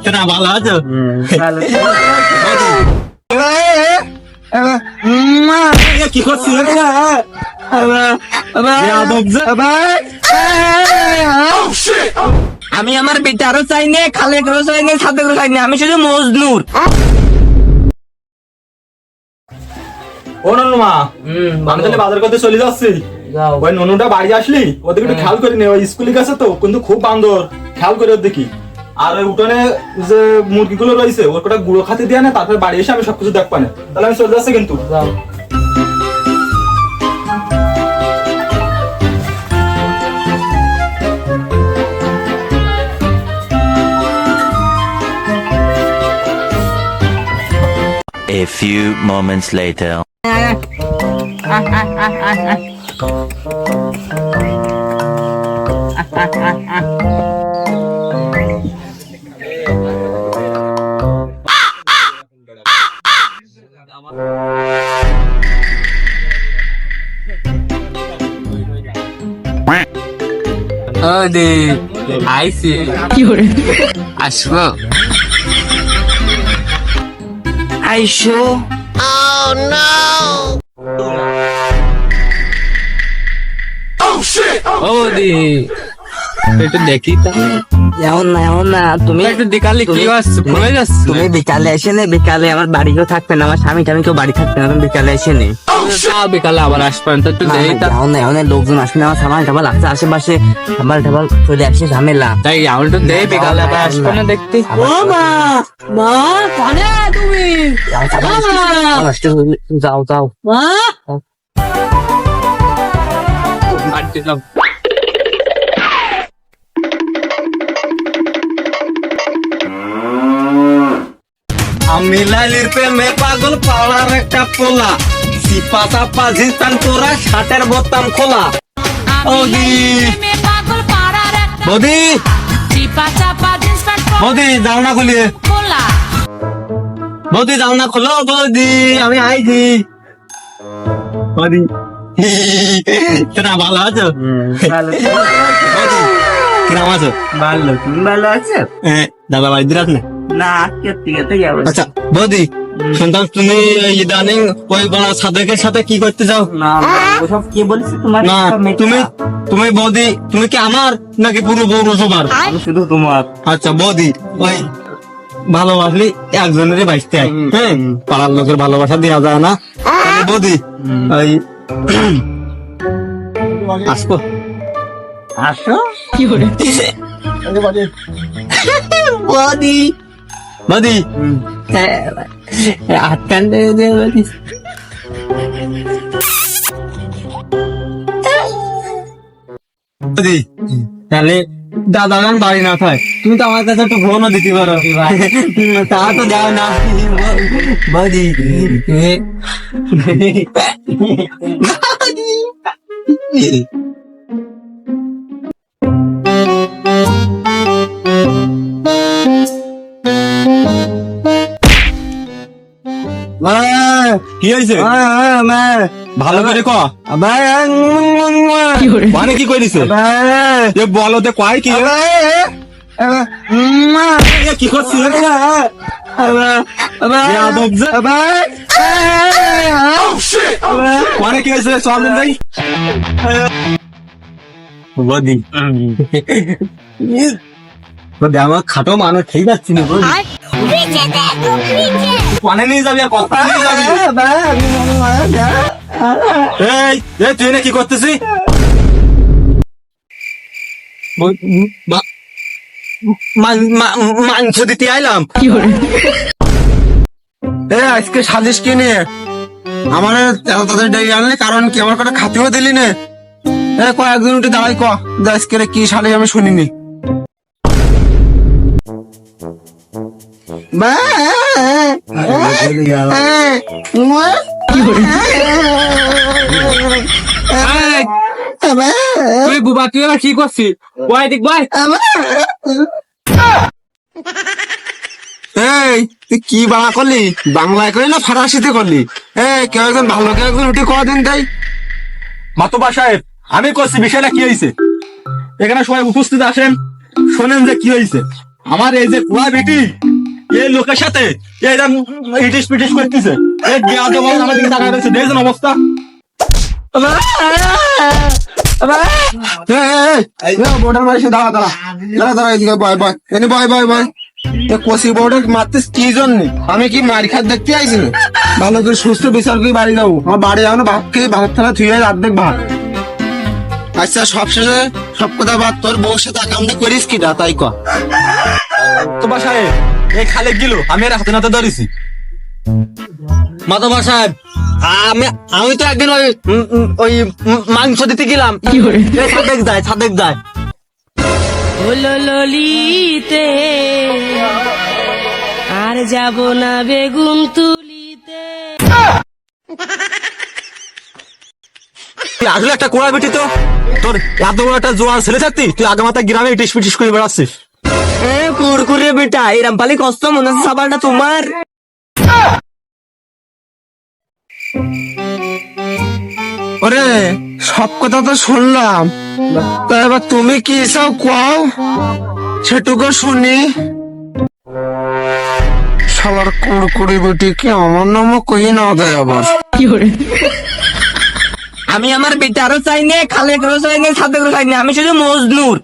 তোরা ভালো আছো? কি করছিস? আমি আমার বেটারও চাই না, খালেকেরও চাই না, সাদেকেরও চাই না, আমি শুধু মজনুর। ও ননুমা, আমি তাহলে বাজার করতে চলে যাচ্ছি। ওই ননুটা বাড়ি আসলি ওদিকে একটু খেয়াল করে নে, ওই স্কুলে গেছে তো, কিন্তু খুব বান্দর, খেয়াল করে ওর দেখি। আর ওই উঠোনে যে মুরগিগুলো রয়েছে ওর কটা গুঁড়ো খাতে দিয়ে না, তারপরে বাড়ি এসে আমি সবকিছু দেখবো না। তাহলে আমি চলে যাচ্ছি কিন্তু। A few moments later. আইসি আসবো আইসো। ও দি একটু দেখি তাহলে। এমন না তুমি একটু বিকালে কি আসছো, ঘুরে যাচ্ছ? তুমি বিকালে এসে নে, বিকালে আমার বাড়িও থাকবে না, আমার স্বামী টামি কেউ বাড়ি থাকবে না, তুমি বিকালে এসে নে। বিকালে আবার আসবেন তো একটু দেখি। এখন লোকজন আসবে না, আমার সামান টাবাল আছে আশেপাশে, সামান টাবাল চলে আসে ঝামেলা, তাই আমি তো দেই বিকালে আবার আসবে না দেখতে। ও মা মা কানে তুমি যাও যাও মা আমি লাইলির প্রেমে পাগল, পাওয়ার একটা পোলা, সিপা চাপা জিতান তোরা, শার্টের বোতাম খোলা। বৌদি বৌদি বৌদি যাও না খুলিয়ে, বৌদি যাও না খোলো, বৌদি আমি আইছি। বৌদি তোরা ভালো আছো? কিরম আছো? ভালো, তুমি ভালো আছো? দাদা বাড়ি দিরাস না? না কেটে যাবো। আচ্ছা বৌদি শুনতাম তুমি ইদানিং ওই সাদেকের সাথে কি করতে যাও? না ওসব কি বলছি তোমার? না তুমি বৌদি তুমি কি আমার নাকি পুরো পৌরসভার? আমি শুধু তোমার। আচ্ছা বৌদি ওই ভালোবাসলি একজনেরই বাঁচতে হয়, হ্যাঁ, পাড়ার লোকের ভালোবাসা দেওয়া যায় না। তাহলে বৌদি ওই আসবো? আসো কি করে বৌদি বৌদি আটকান দে বলি। বৌদি তাহলে দাদা গান বাড়ি না থাকে, তুমি তো আমার কাছে একটু ফোনও দিতে পারো। তা তো দাও না বৌদি। কি হয়েছে? ভালো করে ক, মানে কি কইছে বলো তো, কয় কি কি করছিস? মানে কি হয়েছে? সব ভাই বদি আমার খাটো মানুষ ঠিক যাচ্ছি না, পানে নিয়ে যাবি আর কথা নিয়ে যাবি। এই তুই না কি করতেছিস? মাংস দিতে আইলাম। আজকে সালিশ কিনে আমার তাদের ডেকে আনলে, কারণ কি আমার কথা খাতেও দিলি না। কয়েকজন উঠে দাঁড়াই ক আজকে কি সালিশ আমি শুনিনি। তুই বুবা তুই এবার কি করছিস? ওই দেখ ভাই এই তুই কি বাংলা করলি? বাংলায় করলি না ফরাসিতে করলি? কেউ একজন ভালো, কেউ একজন উঠে কদিন তাই। মাতবা সাহেব আমি করছি, বিষয়টা কি হয়েছে এখানে সবাই উপস্থিত আসেন, শোনেন যে কি হয়েছে। আমার এই যে কুয়া বেটি এই লোকের সাথে এইরকম ইটিস পিটিস করতেছে এই বিয়াদ বাবা আমার দিকে তাকায় রয়েছে দেখছেন অবস্থা বোর্ডার মারিস দাঁড়া দাঁড়া দাঁড়া দাঁড়া এদিকে বয় বয় এনে বয় বয় বয় কষি বোর্ডার মারতেস কি জন্য আমি কি মার খাত দেখতে আইছি না? ভালো করে সুস্থ বিচার করে বাড়ি যাবো আমার বাড়ি যাবো না ভাত খেয়ে ভাত থালা থুয়ে অর্ধেক ভাত আচ্ছা সবশেষে সব কথা বাদ তোর বউর সাথে আকামটা করিস কি দা তাই ক তোমার সাহেব এই খালে গেল আমি আর হাতে নাতে ধরেছি মাতবার সাহেব আমি তো একদিন ওই মাংস দিতে গেলাম ছাদেক যায় হলো ললিতে আর যাব না বেগুন তুলিতে। তুই আসলে একটা কোড়া বেটি তো তোর এত বড় একটা জোয়ান ছেলে থাকতি তুই আগে মাথা গ্রামে ইটিস পিটিস করে বেড়াচ্ছিস কুরকুরে বেটা এই রামপালি কষ্ট মনে হচ্ছে সাবানটা তোমার ওরে সব কথা তো শুনলাম তা এবার তুমি কি সব কও সেটুকু শুনি সবার কুড়কুড়ি বেটিকে আমার নামও কই না দেয় আবার আমি আমার বেটারও চাই না খালেকেরও চাই না ছাদেরও চাই না আমি শুধু মজনুর